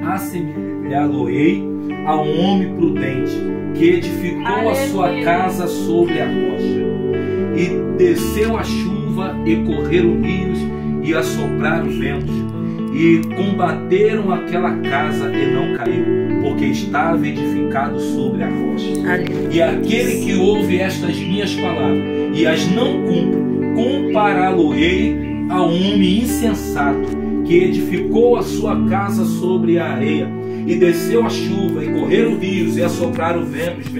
assemelhá-lo-ei a um homem prudente que edificou a sua casa sobre a rocha. E desceu a chuva, e correram rios, e assopraram ventos, e combateram aquela casa, e não caiu, porque estava edificado sobre a rocha. E aquele que ouve estas minhas palavras e as não cumpre, compará-lo-ei a um homem insensato que edificou a sua casa sobre a areia. E desceu a chuva, e correram rios, e assopraram ventos,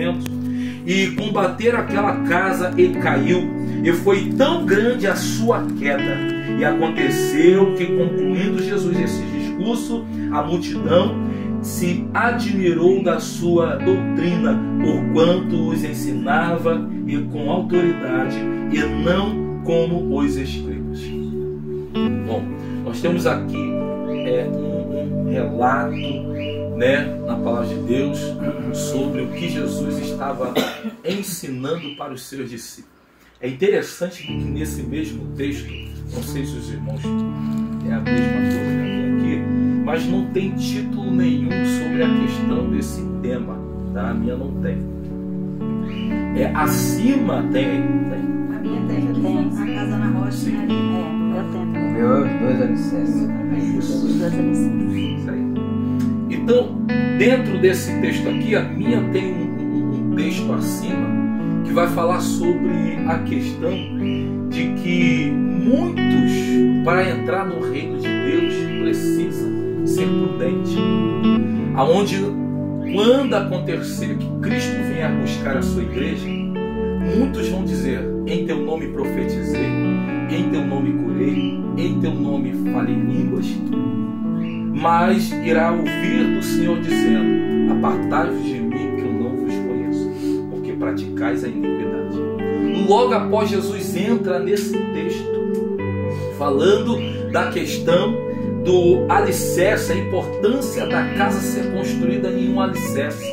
e combateram aquela casa, e caiu. E foi tão grande a sua queda. E aconteceu que, concluindo Jesus esse discurso, a multidão se admirou da sua doutrina, porquanto os ensinava e com autoridade, e não como os escribas. Bom, nós temos aqui um relato, na palavra de Deus, sobre o que Jesus estava ensinando para os seus discípulos. É interessante que nesse mesmo texto, não sei se os irmãos é a mesma coisa que tem aqui, mas não tem título nenhum sobre a questão desse tema, tá? A minha não tem. Acima tem. A minha tem. A casa na rocha. Eu tenho. Meu, 2 alicerces. Isso. 2 alicerces. Isso aí. Então, dentro desse texto aqui, a minha tem um texto acima que vai falar sobre a questão de que muitos, para entrar no reino de Deus, precisam ser prudentes. Aonde, quando acontecer que Cristo venha buscar a sua igreja, muitos vão dizer: em teu nome profetizei, em teu nome curei, em teu nome falei línguas. Mas irá ouvir do Senhor dizendo: apartai-vos de mim, que eu não vos conheço, porque praticais a iniquidade. Logo após, Jesus entra nesse texto falando da questão do alicerce, a importância da casa ser construída em um alicerce.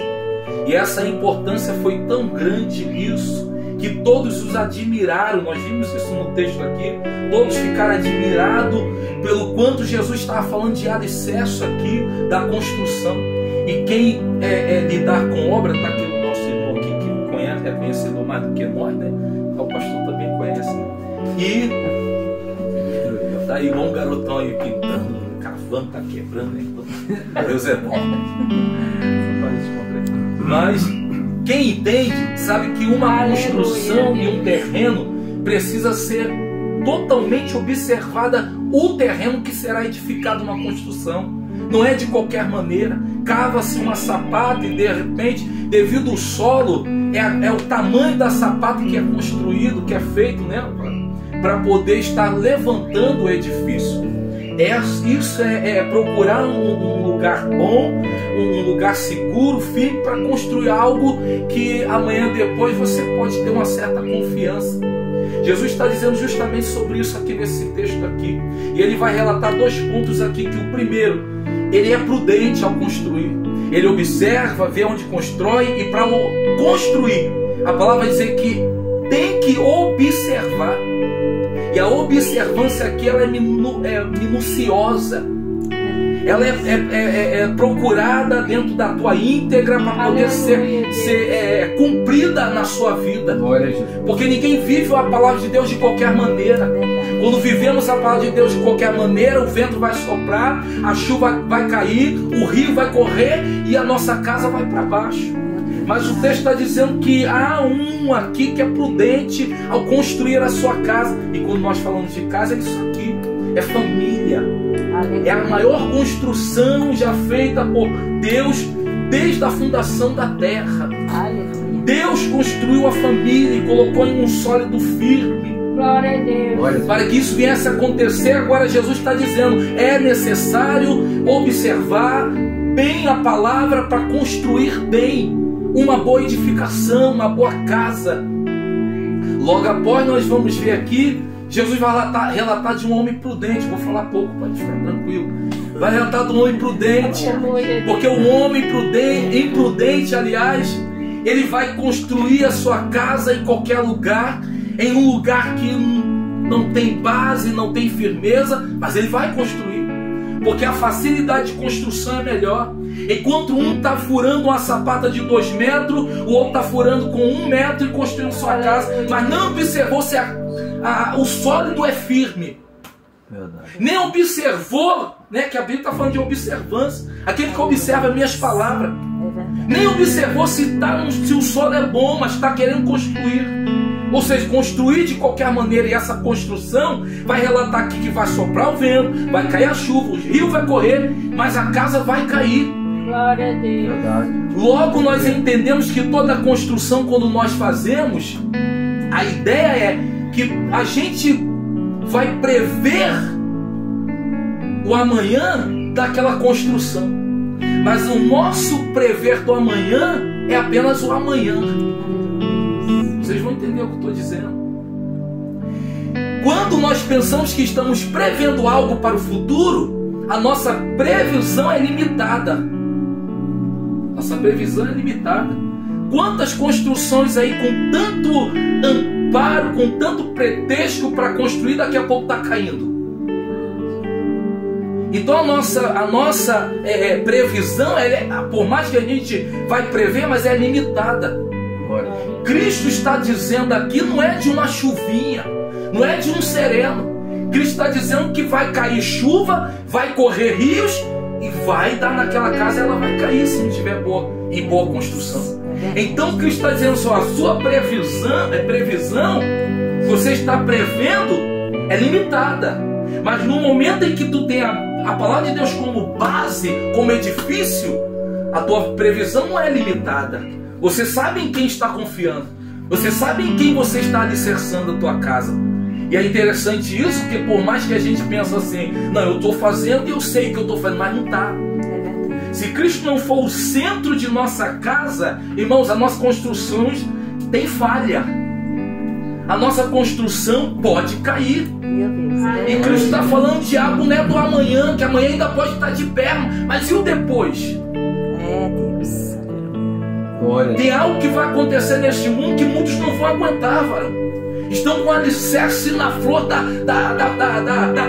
E essa importância foi tão grande isso, que todos os admiraram. Nós vimos isso no texto aqui. Todos ficaram admirados pelo quanto Jesus estava falando de alicerce aqui, da construção. E quem lidar com obra, está aqui o nosso irmão aqui, que conhece, é conhecedor mais do que nós, né? O pastor também conhece. E tá aí igual um garotão aí pintando, cavando, tá quebrando, né? Deus é bom. Mas quem entende sabe que uma construção e um terreno precisa ser totalmente observada, o terreno que será edificado uma construção. Não é de qualquer maneira. Cava-se uma sapata e de repente, devido ao solo, é o tamanho da sapata que é construído, que é feito, né, para poder estar levantando o edifício. Isso é procurar um lugar bom, um lugar seguro, firme, para construir algo que amanhã depois você pode ter uma certa confiança. Jesus está dizendo justamente sobre isso aqui nesse texto aqui. E ele vai relatar 2 pontos aqui, que o primeiro, ele é prudente ao construir. Ele observa, vê onde constrói, e para construir, a palavra vai dizer que tem que observar. E a observância aqui, ela é minuciosa. Ela é procurada dentro da tua íntegra para poder ser cumprida na sua vida. Porque ninguém vive a palavra de Deus de qualquer maneira. Quando vivemos a palavra de Deus de qualquer maneira, o vento vai soprar, a chuva vai cair, o rio vai correr e a nossa casa vai para baixo. Mas o texto está dizendo que há um aqui que é prudente ao construir a sua casa. E quando nós falamos de casa, é isso aqui, é família. É a maior construção já feita por Deus desde a fundação da terra. Deus construiu a família e colocou em um sólido firme. Glória a Deus. Para que isso viesse a acontecer, agora Jesus está dizendo: é necessário observar bem a palavra para construir bem uma boa edificação, uma boa casa. Logo após, nós vamos ver aqui, Jesus vai relatar de um homem prudente. Vou falar pouco para ficar tranquilo. Vai relatar de um homem prudente, porque o homem imprudente, aliás, ele vai construir a sua casa em qualquer lugar, em um lugar que não tem base, não tem firmeza, mas ele vai construir. Porque a facilidade de construção é melhor. Enquanto um está furando uma sapata de 2 metros, o outro está furando com 1 metro e construindo sua casa, mas não observou se o sólido é firme. Verdade. Nem observou, né, que a Bíblia está falando de observância. Aquele que observa minhas palavras. Nem observou se o solo é bom, mas está querendo construir. Ou seja, construir de qualquer maneira. E essa construção vai relatar aqui que vai soprar o vento, vai cair a chuva, o rio vai correr, mas a casa vai cair. Glória a Deus. Verdade. Logo nós entendemos que toda construção, quando nós fazemos, a ideia é que a gente vai prever o amanhã daquela construção. Mas o nosso prever do amanhã é apenas o amanhã. Vocês vão entender o que eu estou dizendo. Quando nós pensamos que estamos prevendo algo para o futuro, a nossa previsão é limitada. Nossa previsão é limitada. Quantas construções aí com tanto amparo, com tanto pretexto para construir, daqui a pouco está caindo. Então a nossa previsão, por mais que a gente vai prever, mas é limitada. Cristo está dizendo aqui, não é de uma chuvinha, não é de um sereno. Cristo está dizendo que vai cair chuva, vai correr rios e vai dar naquela casa, ela vai cair se não estiver em boa construção. Então Cristo está dizendo só, a sua previsão, você está prevendo, é limitada. Mas no momento em que tu tem a palavra de Deus como base, como edifício, a tua previsão não é limitada. Você sabe em quem está confiando. Você sabe em quem você está alicerçando a tua casa. E é interessante isso, porque por mais que a gente pense assim, não, eu estou fazendo e eu sei que eu estou fazendo, mas não está. Se Cristo não for o centro de nossa casa, irmãos, as nossas construções têm falha. A nossa construção pode cair. E Cristo está falando de algo, né, do amanhã, que amanhã ainda pode estar de pé, mas e o depois? Deus. Tem algo que vai acontecer neste mundo que muitos não vão aguentar, varão. Estão com alicerce na flor da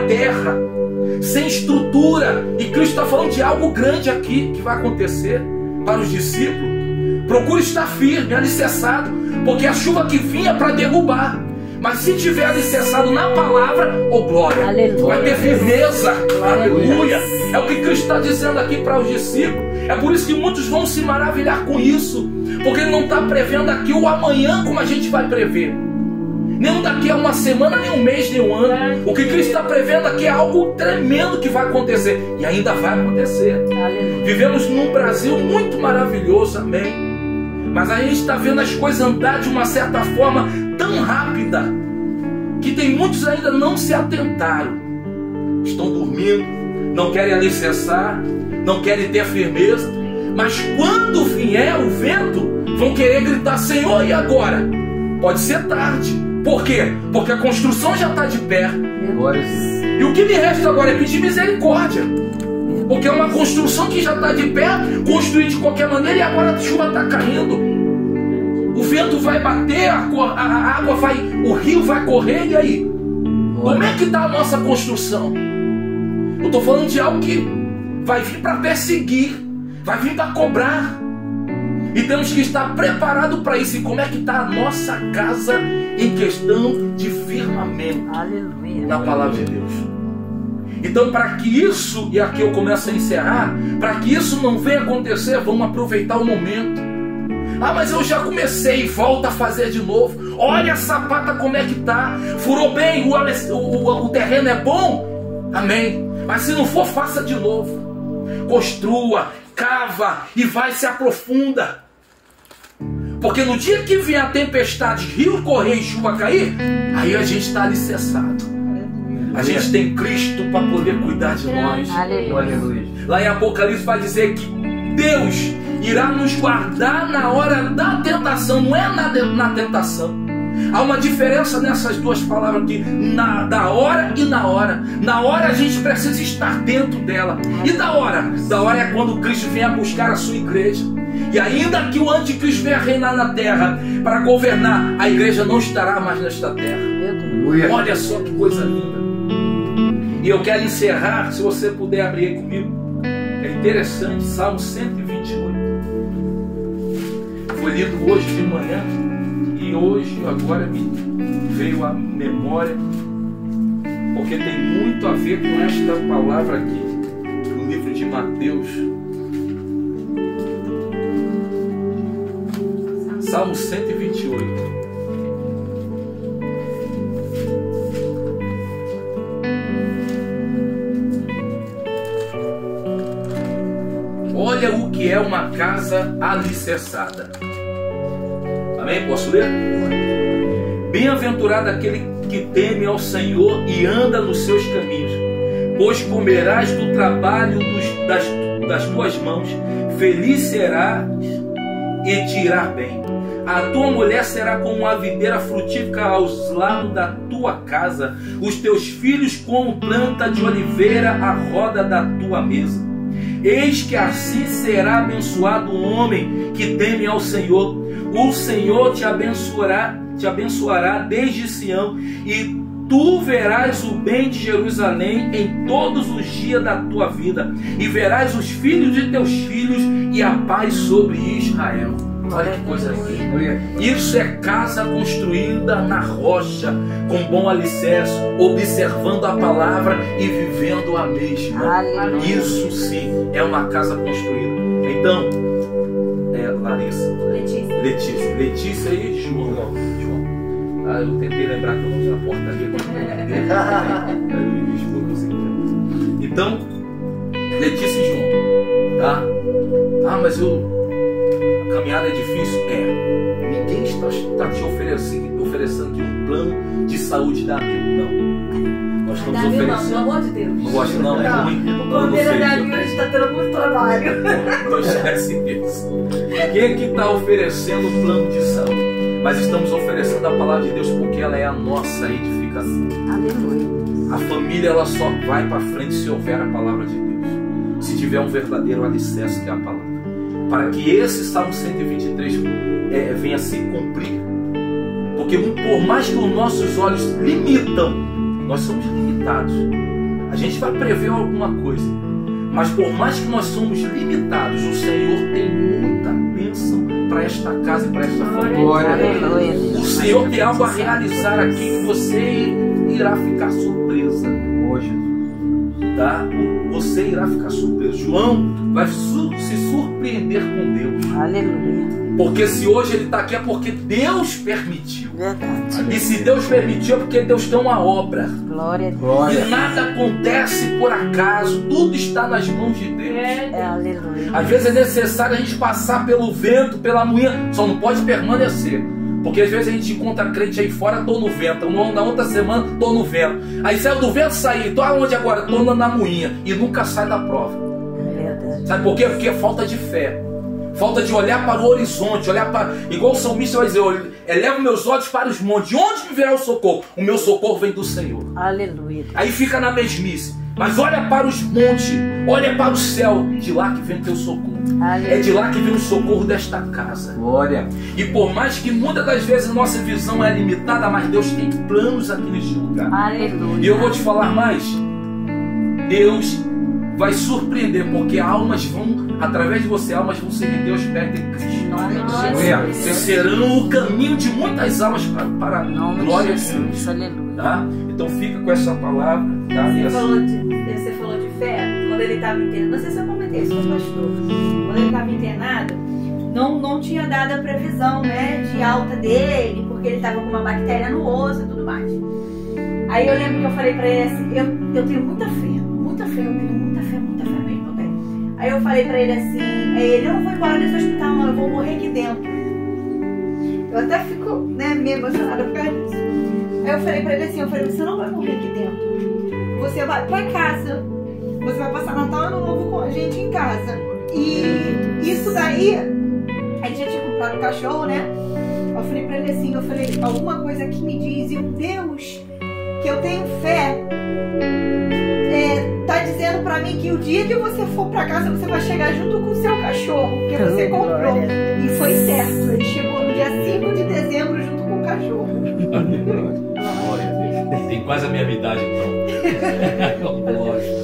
terra, sem estrutura. E Cristo está falando de algo grande aqui que vai acontecer para os discípulos. Procure estar firme, alicerçado, porque a chuva que vinha para derrubar. Mas se tiver alicerçado na palavra, glória, aleluia, vai ter firmeza, aleluia. É o que Cristo está dizendo aqui para os discípulos. É por isso que muitos vão se maravilhar com isso, porque Ele não está prevendo aqui o amanhã como a gente vai prever, nem daqui a uma semana, nem um mês, nem um ano. O que Cristo está prevendo aqui é algo tremendo que vai acontecer, e ainda vai acontecer. Aleluia. Vivemos num Brasil muito maravilhoso, amém. Mas a gente está vendo as coisas andar de uma certa forma tão rápida que tem muitos ainda não se atentaram. Estão dormindo, não querem alicerçar, não querem ter firmeza. Mas quando vier o vento, vão querer gritar: Senhor, e agora? Pode ser tarde. Por quê? Porque a construção já está de pé. E o que me resta agora é pedir misericórdia. Porque é uma construção que já está de pé, construída de qualquer maneira, e agora a chuva está caindo. O vento vai bater, a água vai, o rio vai correr, e aí? Como é que está a nossa construção? Eu estou falando de algo que vai vir para perseguir, vai vir para cobrar. E temos que estar preparados para isso. E como é que está a nossa casa em questão de firmamento? Aleluia. Na palavra de Deus. Então, para que isso, e aqui eu começo a encerrar, para que isso não venha acontecer, vamos aproveitar o momento. Ah, mas eu já comecei, volta a fazer de novo. Olha a sapata como é que está. Furou bem, o terreno é bom? Amém. Mas se não for, faça de novo. Construa, cava e vai, se aprofunda. Porque no dia que vier a tempestade, rio correr e chuva cair, aí a gente está alicerçado. A gente tem Cristo para poder cuidar de nós. Aleluia. Lá em Apocalipse vai dizer que Deus irá nos guardar na hora da tentação. Não é na tentação. Há uma diferença nessas duas palavras aqui, da hora e na hora. Na hora a gente precisa estar dentro dela. E da hora? Da hora é quando Cristo vem a buscar a sua igreja. E ainda que o anticristo venha reinar na terra para governar, a igreja não estará mais nesta terra. Olha só que coisa linda. E eu quero encerrar, se você puder abrir aí comigo. É interessante, Salmo 128. Foi lido hoje de manhã. E hoje, agora me veio à memória. Porque tem muito a ver com esta palavra aqui. No livro de Mateus. Salmo 128. Olha o que é uma casa alicerçada. Amém? Posso ler? Bem-aventurado aquele que teme ao Senhor e anda nos seus caminhos, pois comerás do trabalho das tuas mãos, feliz serás e te irá bem. A tua mulher será como uma videira frutífera aos lados da tua casa, os teus filhos como planta de oliveira à roda da tua mesa. Eis que assim será abençoado o homem que teme ao Senhor. O Senhor te abençoará desde Sião, e tu verás o bem de Jerusalém em todos os dias da tua vida, e verás os filhos de teus filhos e a paz sobre Israel. Olha que coisa linda. Isso é casa construída na rocha, com bom alicerce, observando a palavra e vivendo a mesma. Isso sim é uma casa construída. Então, Larissa, Letícia e João. Eu tentei lembrar que eu não tinha portaria. Então, Letícia e João, tá? Mas a caminhada é difícil? Ninguém está te oferecendo aqui um plano de saúde da Mil. Não. Nós estamos oferecendo. Pelo amor de Deus. Não gosto, não, é ruim. O bandeira da Mil está tendo muito trabalho. Não esquece isso. Quem é que está oferecendo o plano de saúde? Mas estamos oferecendo a palavra de Deus porque ela é a nossa edificação. Aleluia. A família ela só vai para frente se houver a palavra de Deus. Se tiver um verdadeiro alicerce que é a palavra. Para que esse Salmo 123 venha se cumprir. Porque por mais que os nossos olhos limitam, nós somos limitados. A gente vai prever alguma coisa. Mas por mais que nós somos limitados, o Senhor tem muita bênção para esta casa e para esta família. O Senhor tem algo a realizar aqui que você irá ficar surpresa. Hoje, tá? Você irá ficar surpreso. João vai se surpreender com Deus. Aleluia. Porque se hoje ele está aqui é porque Deus permitiu. Verdade. E se Deus permitiu é porque Deus tem uma obra. Glória a Deus. E nada acontece por acaso. Tudo está nas mãos de Deus. Aleluia. Às vezes é necessário a gente passar pelo vento, pela moinha. Só não pode permanecer. Porque às vezes a gente encontra crente aí fora, tô no vento. Na outra semana, tô no vento. Aí saiu do vento, saí. Tô aonde agora? Tô na moinha. E nunca sai da prova. Verdade. Sabe por quê? Porque é falta de fé. Falta de olhar para o horizonte, olhar para... Igual o salmista vai dizer, elevo meus olhos para os montes. De onde me virá o socorro? O meu socorro vem do Senhor. Aleluia. Aí fica na mesmice. Mas olha para os montes, olha para o céu. De lá que vem o teu socorro. Aleluia. É de lá que vem o socorro desta casa. Glória. E por mais que muitas das vezes nossa visão é limitada, mas Deus tem planos aqui neste lugar. Aleluia. E eu vou te falar mais. Deus vai surpreender, porque almas vão, através de você, almas vão se render aos pés de Cristo. Vocês serão o caminho de muitas almas para a glória de Deus. Tá? Então fica com essa palavra. Tá? Você falou de fé, quando ele estava internado, não sei se eu comentei isso com o pastor, quando ele estava internado, não tinha dado a previsão, né, de alta dele, porque ele estava com uma bactéria no osso e tudo mais. Aí eu lembro que eu falei para ele assim, eu tenho muita fé, eu tenho muita fé mesmo, eu tenho. Aí eu falei para ele assim, eu não vou embora desse hospital não, eu vou morrer aqui dentro. Eu até fico, né, meio emocionada por causa disso. Aí eu falei pra ele assim, você não vai morrer aqui dentro. Você vai pra casa. Você vai passar Natal e Ano Novo com a gente em casa. E isso daí, a gente já tinha comprado um cachorro, né? Eu falei pra ele assim, alguma coisa que me diz, e o Deus que eu tenho fé, tá dizendo pra mim que o dia que você for pra casa, você vai chegar junto com o seu cachorro, que você comprou. E foi certo, ele chegou no dia 5 de dezembro junto com o cachorro. Tem quase a mesma idade, então. Lógico.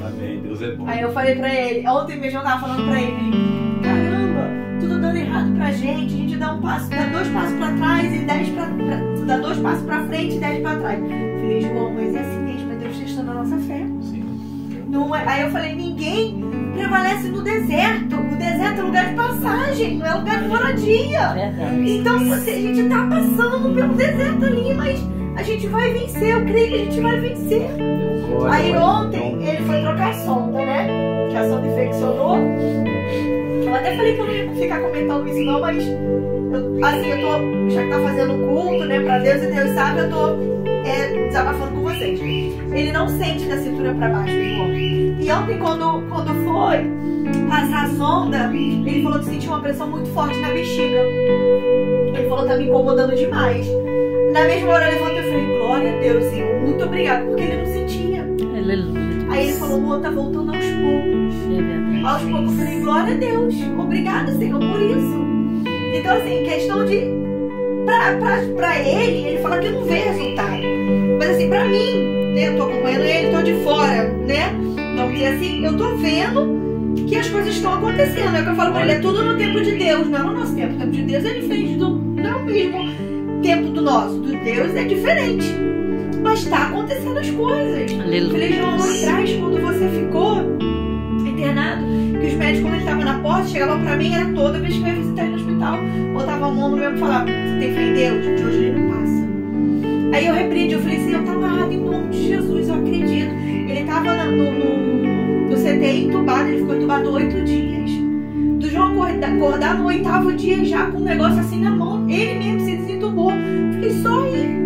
Amém. Deus é bom. Aí eu falei pra ele, ontem mesmo eu tava falando pra ele, caramba, tudo dando errado pra gente, a gente dá 2 passos pra trás e 10 dá 2 passos pra frente e 10 pra trás. Eu falei, João, mas é assim mesmo, é Deus testando a nossa fé. Sim. Não é... Aí eu falei, ninguém prevalece no deserto. O deserto é lugar de passagem, não é lugar de moradia. Então a gente tá passando pelo deserto ali, mas a gente vai vencer, eu creio que a gente vai vencer. Aí ontem ele foi trocar a sonda, né? Que a sonda infeccionou. Eu até falei que eu não ia ficar comentando isso não, mas eu tô, já que tá fazendo culto, né, pra Deus e Deus sabe, eu tô desabafando com vocês. Ele não sente da cintura pra baixo, irmão. E ontem quando foi passar a sonda, ele falou que sentiu uma pressão muito forte na bexiga. Ele falou que tá me incomodando demais. Na mesma hora eu levantei e falei, glória a Deus, Senhor, muito obrigado, porque ele não sentia. Aleluia. Aí ele falou, amor, tá voltando aos poucos. Aos poucos eu falei, glória a Deus, obrigado, Senhor, por isso. Então assim, questão de... Pra ele fala que não vê resultado. Mas assim, pra mim, né, eu tô acompanhando ele, tô de fora, né? Então, assim, eu tô vendo que as coisas estão acontecendo. É o que eu falo pra ele, é tudo no tempo de Deus, não é no nosso tempo. O tempo de Deus é diferente não é o mesmo tempo do nosso. Do Deus é diferente. Mas tá acontecendo as coisas. Aleluia. Falei, João, lá atrás, quando você ficou internado, que os médicos, quando ele tava na porta, chegavam pra mim, era toda vez que eu ia visitar ele no hospital, botava a mão no meu e falava, você tem fé em Deus? De hoje ele não passa. Aí eu repreendi, eu falei assim, eu tava errado em nome de Jesus, eu acredito. Ele tava no CTI entubado, ele ficou entubado 8 dias. Do João acordar no 8º dia já com um negócio assim na mão, ele mesmo se desentubou. Falei, só aí.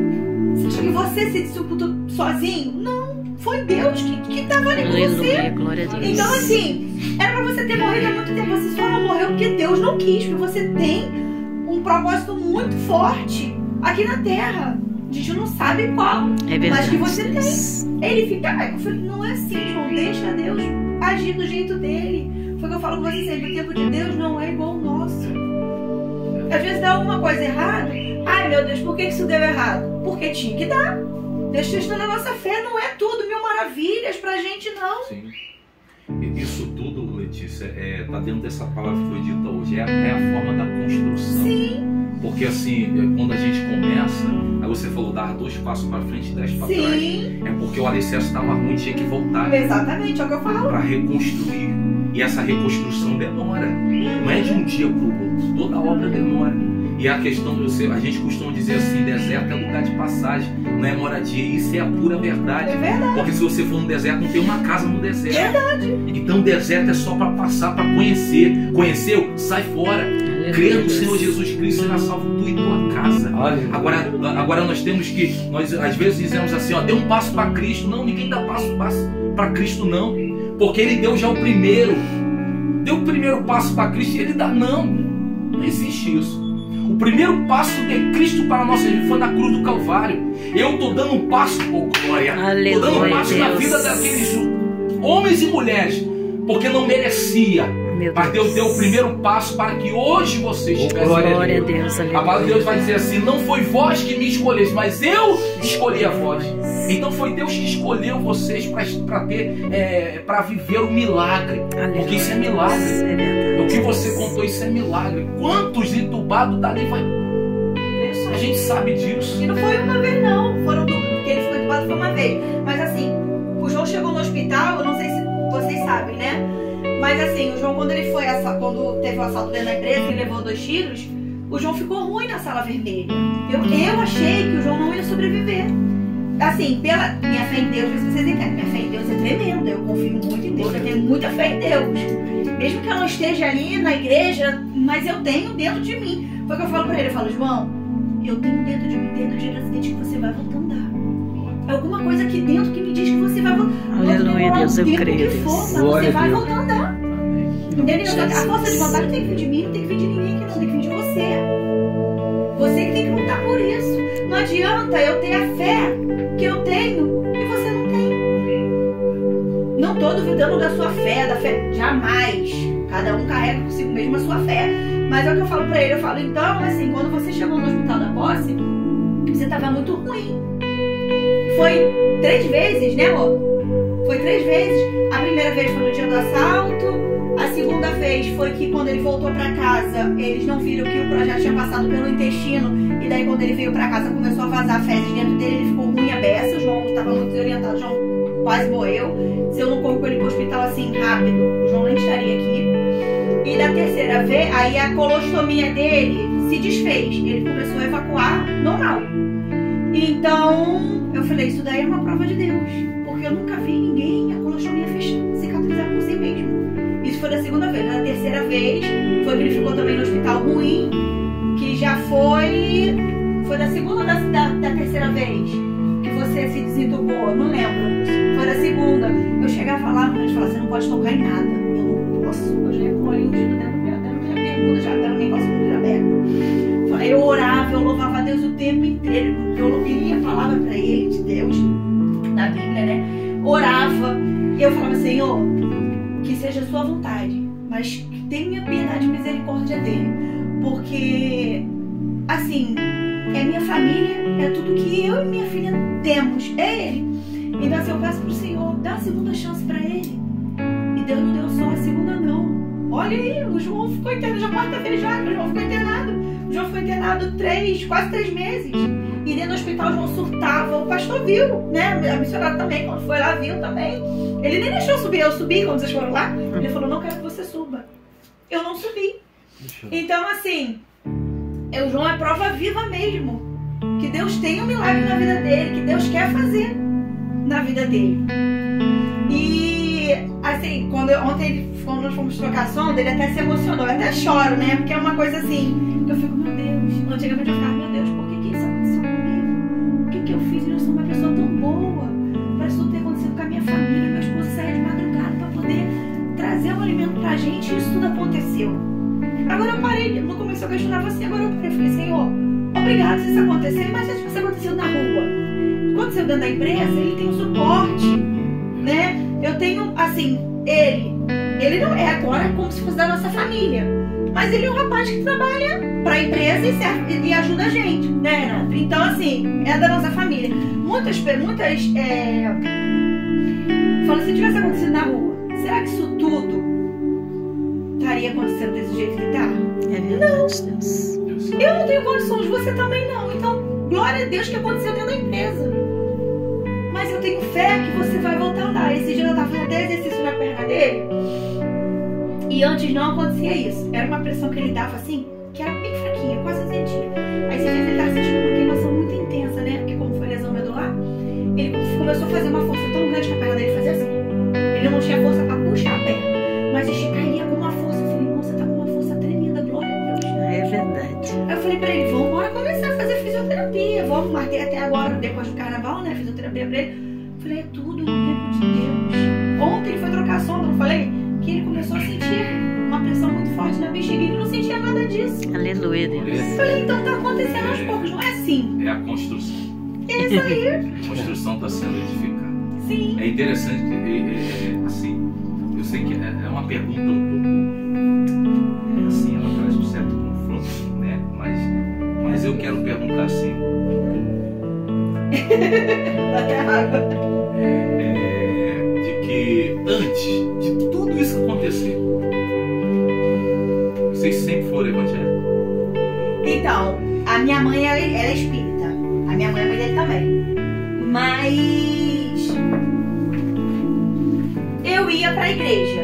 Você acha que você se desentumbou sozinho? Não, foi Deus que tava ali com você. Aleluia, glória a Deus. Então assim, era pra você ter morrido há muito tempo, você só não morreu porque Deus não quis, porque você tem um propósito muito forte aqui na Terra. A gente não sabe qual, mas que você tem. Ele fica, eu falei, não é assim, João, deixa Deus agir do jeito dele. Foi o que eu falo com você sempre, o tempo de Deus não é igual ao nosso. Às vezes dá alguma coisa errada, ai meu Deus, por que isso deu errado? Porque tinha que dar. Deus testando a nossa fé, não é tudo mil maravilhas pra gente não. Sim. Isso tudo, Letícia, tá dentro dessa palavra que foi dita hoje, é a forma da construção. Sim. Porque assim, quando a gente começa, aí você falou, dar 2 passos para frente e 10 para trás. É porque o alicerce estava ruim, tinha que voltar. Exatamente, é o que eu falo. Para reconstruir. E essa reconstrução demora. Não é de um dia para o outro. Toda obra demora. E a questão de você, a gente costuma dizer assim, deserto é lugar de passagem, não é moradia. Isso é a pura verdade. É verdade. Porque se você for no deserto, não tem uma casa no deserto. Verdade. Então o deserto é só para passar, para conhecer. Conheceu? Sai fora. Crê no Senhor Jesus Cristo, será salvo tu e tua casa. Agora nós temos que, nós às vezes dizemos assim, ó, dê um passo para Cristo. Não, ninguém dá passo para Cristo não. Porque Ele deu já o primeiro. Deu o primeiro passo para Cristo e Ele dá. Não existe isso. O primeiro passo de Cristo para a nossa vida foi na cruz do Calvário. Eu estou dando um passo, oh glória. Estou dando um passo na vida daqueles homens e mulheres, porque não merecia. Mas Deus deu o primeiro passo para que hoje você estivesse. Glória a Deus. A palavra de Deus vai dizer assim, não foi vós que me escolheste, mas eu escolhi a vós. Então foi Deus que escolheu vocês para viver o milagre. Porque isso é milagre. O que você contou, isso é milagre. Quantos entubados dali vai... A gente sabe disso. E não foi uma vez não, porque ele foi entubado foi uma vez. Mas assim, o João chegou no hospital, eu não sei se vocês sabem, né? Mas assim, o João quando teve o assalto dentro da empresa, ele levou 2 tiros, o João ficou ruim na sala vermelha. Eu achei que o João não ia sobreviver. Assim, pela minha fé em Deus, vocês entendem, minha fé em Deus é tremenda, eu confio muito em Deus, eu tenho muita fé em Deus. Mesmo que eu não esteja ali na igreja, mas eu tenho dentro de mim. Foi o que eu falo pra ele, eu falo, João, eu tenho dentro de mim, dentro de acidente que você vai voltar a andar. Alguma coisa aqui dentro que me diz que você vai voltar. Aleluia, Deus, eu creio. Você vai voltar a andar. Entendeu? A força de vontade tem que vir de mim, não tem que vir de ninguém aqui, não tem que vir de você. Você que tem que lutar por isso. Não adianta eu ter a fé que eu tenho e você não tem. Não estou duvidando da sua fé, jamais. Cada um carrega consigo mesmo a sua fé. Mas é o que eu falo pra ele, eu falo, então, assim, quando você chegou no hospital da posse, você estava muito ruim. Foi 3 vezes, né, amor? Foi 3 vezes. A primeira vez foi no dia do assalto. A segunda vez foi que quando ele voltou pra casa, eles não viram que o projeto tinha passado pelo intestino. E daí quando ele veio pra casa, começou a vazar fezes dentro dele. Ele ficou ruim a beça. O João estava muito desorientado. O João quase morreu. Se eu não corro com ele pro hospital assim rápido, o João nem estaria aqui. E da terceira vez, aí a colostomia dele se desfez. Ele começou a evacuar normal. Então, eu falei, isso daí é uma prova de Deus. Porque eu nunca vi ninguém, a colostomia cicatrizar por si mesmo. Isso foi da segunda vez. Na terceira vez, foi que ele ficou também no hospital ruim. Que já foi... Foi da segunda ou da terceira vez que você se desentubou? Não lembro. Foi da segunda. Eu chegava lá, mas falava, você não pode tocar em nada. Eu não posso. Eu já ia com o olhinho dentro da minha pergunta, já estava o negócio muito aberto. Eu orava, eu louvava a Deus o tempo inteiro. Eu lia a palavra para ele, de Deus, na Bíblia, né? Orava. E eu falava, Senhor, que seja a sua vontade, mas tenha piedade e misericórdia dele. Porque, assim, é minha família, é tudo que eu e minha filha temos, é ele. Então, assim, eu peço pro Senhor, dá a segunda chance para ele. E Deus não deu só a segunda, não. Olha aí, o João ficou internado, já quarta-feira já, o João ficou internado. O João foi internado quase 3 meses. E dentro do hospital o João surtava. O pastor viu, né? A missionária também, quando foi lá, viu também. Ele nem deixou eu subir. Eu subi quando vocês foram lá. Ele falou, não quero que você suba. Eu não subi. Então, assim, o João é prova viva mesmo. Que Deus tem um milagre na vida dele. Que Deus quer fazer na vida dele. E, assim, quando nós fomos trocar a sonda, ele até se emocionou. Eu até choro, né? Porque é uma coisa assim, que eu fico, meu Deus. Antigamente eu ficava, meu Deus, por que isso aconteceu comigo? O que eu fiz? Eu sou uma pessoa tão boa. Parece tudo ter acontecido com a minha família. Meu esposo saia de madrugada para poder trazer o alimento pra gente. E isso tudo aconteceu. Agora eu parei, no começo eu questionava assim, agora eu parei, falei, Senhor, obrigado se isso acontecer, mas se isso aconteceu na rua. Aconteceu dentro da empresa, ele tem um suporte, né? Eu tenho, assim, ele não é agora como se fosse da nossa família, mas ele é um rapaz que trabalha para a empresa e serve e ajuda a gente, né? Então, assim, é da nossa família. Muitas falam, se tivesse acontecido na rua, será que isso tudo estaria acontecendo desse jeito que tá? É verdade, Deus. Eu não tenho condições, você também não. Então, glória a Deus que aconteceu dentro da empresa. Mas eu tenho fé que você vai voltar a andar. Esse dia eu estava fazendo até exercício na perna dele. E antes não acontecia isso. Era uma pressão que ele dava assim, que era bem fraquinha, quase sentia. Aí esse dia ele estava sentindo uma queimação muito intensa, né? Porque como foi lesão medular, ele começou a fazer uma força tão grande que a perna dele fazia assim. Ele não tinha força para puxar a perna, mas caía com uma força. Eu falei, irmão, você tá com uma força tremenda, glória a Deus. É verdade. Aí eu falei pra ele, vamos embora começar a fazer fisioterapia. Vamos, marquei até agora, depois do carnaval, né? Fisioterapia pra ele. Eu falei, é tudo no tempo de Deus. Ontem ele foi trocar a sonda, não falei? Que ele começou a sentir uma pressão muito forte na bexiga e ele não sentia nada disso. Aleluia, Deus. Eu falei, então tá acontecendo aos poucos, não é assim. É a construção. É isso aí. A construção está sendo edificada. Sim. É interessante, assim, eu sei que é uma pergunta um pouco, assim, ela traz um certo confronto, né? Mas eu quero perguntar assim. Até água. De que antes de tudo isso acontecer, vocês sempre foram evangélicos? Então, a minha mãe ela é espírita. A minha mãe é mãe dele também. Mas eu ia pra igreja.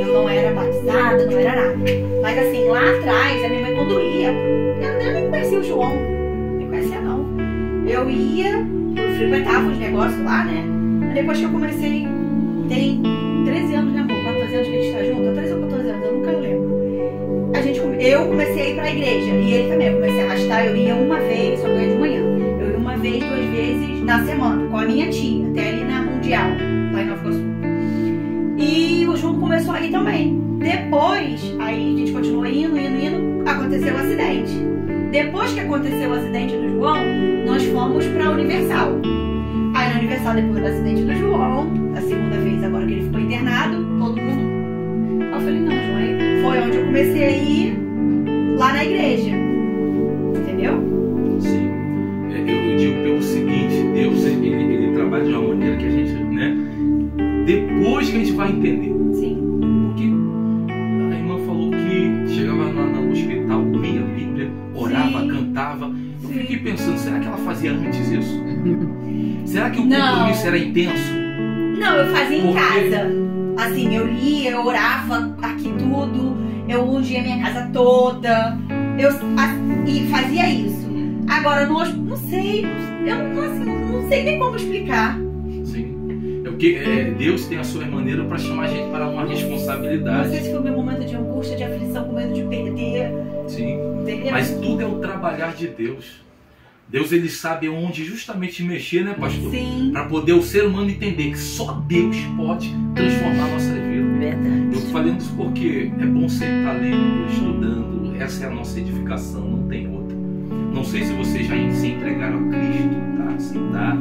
Eu não era batizada, não era nada. Mas assim, lá atrás, a minha mãe quando ia, eu nem conhecia o João. Não conhecia não. Eu frequentava os negócios lá, né? Depois que eu comecei, tem 13 anos, né, amor? 14 anos que a gente tá junto, 13 ou 14 anos, eu nunca lembro. Eu comecei a ir pra igreja, e ele também, eu comecei a arrastar, eu ia uma vez, só que eu ia de manhã. Eu ia uma vez, 2 vezes na semana, com a minha tia, até ali na Mundial, lá em Nova Iguaçu. E o João começou a ir também. Depois, aí a gente continuou indo, aconteceu o acidente. Depois que aconteceu o acidente do João, nós fomos pra Universal. Aí na Universal, depois do acidente do João, a segunda vez agora que ele ficou internado, todo mundo. Aí eu falei, não, João, aí foi onde eu comecei a ir lá na igreja. Entendeu? Sim. Eu digo pelo seguinte, Deus vai entender. Sim. Porque a irmã falou que chegava no hospital, lia a Bíblia, orava, Sim. cantava. Eu Sim. fiquei pensando, será que ela fazia antes isso? Será que o compromisso era intenso? Não, eu fazia em Porque- casa. Assim, eu lia, eu orava aqui tudo, eu ungia minha casa toda, e fazia isso. Agora, não sei, eu não sei nem como explicar. Sim. É porque Deus tem a sua maneira para chamar a gente para uma Não responsabilidade. sei se foi meu momento de angústia, de aflição, com medo de perder, Sim. entendeu? Mas tudo é o trabalhar de Deus. Deus, ele sabe onde justamente mexer, né, pastor? Sim. Para poder o ser humano entender que só Deus pode transformar a nossa vida. Verdade. Eu tô falando isso porque é bom sempre estar lendo, estudando. Essa é a nossa edificação, não tem outra. Não sei se vocês já se entregaram a Cristo, tá? Se dá,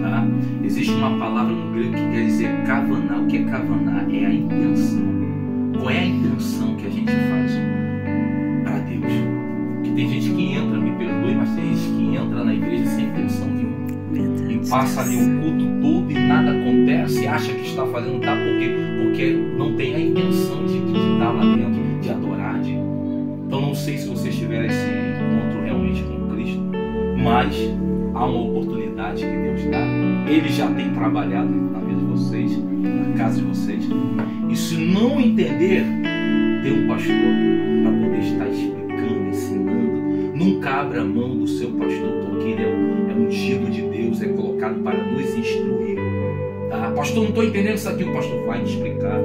tá? Existe uma palavra no grego que quer dizer kavaná. O que é kavaná? É a intenção. Qual é a intenção que a gente faz para Deus? Porque tem gente que entra, me perdoe, mas tem gente que entra na igreja sem intenção nenhuma. Verdade. E passa ali o culto todo e nada acontece, acha que está fazendo, tá? Porque não tem a intenção de estar lá dentro, de adorar. Então não sei se vocês tiveram esse encontro realmente com Cristo, mas há uma oportunidade que Deus dá. Ele já tem trabalhado na vida de vocês, na casa de vocês. E se não entender, tem um pastor para poder estar explicando, ensinando. Nunca abra mão do seu pastor, porque ele é ungido de Deus, é colocado para nos instruir. Tá? Pastor, não estou entendendo isso aqui. O pastor vai te explicar,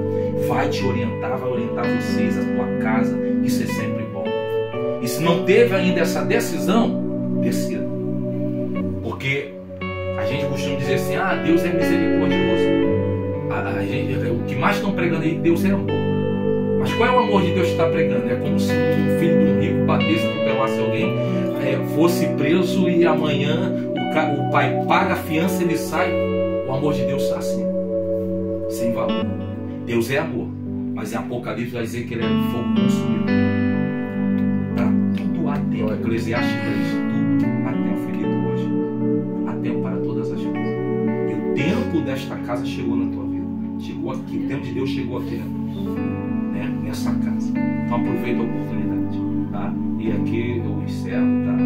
vai te orientar, vai orientar vocês, a tua casa. Isso é sempre bom. E se não teve ainda essa decisão, decida. Porque a gente costuma dizer assim, Deus é misericordioso. O que mais estão pregando aí, Deus é amor. Mas qual é o amor de Deus que está pregando? É como se um filho de um rico batesse, atropelasse alguém, fosse preso e amanhã o pai paga a fiança e ele sai. O amor de Deus está assim, sem valor. Deus é amor, mas em Apocalipse vai dizer que ele é fogo consumidor. Para tudo há tempo. Eclesiastes 3, tudo há tempo, Filipe, hoje. Há tempo para todas as coisas. E o tempo desta casa chegou na tua vida. Chegou aqui, o tempo de Deus chegou aqui, né? Nessa casa. Então aproveita a oportunidade, tá? E aqui eu encerro, tá?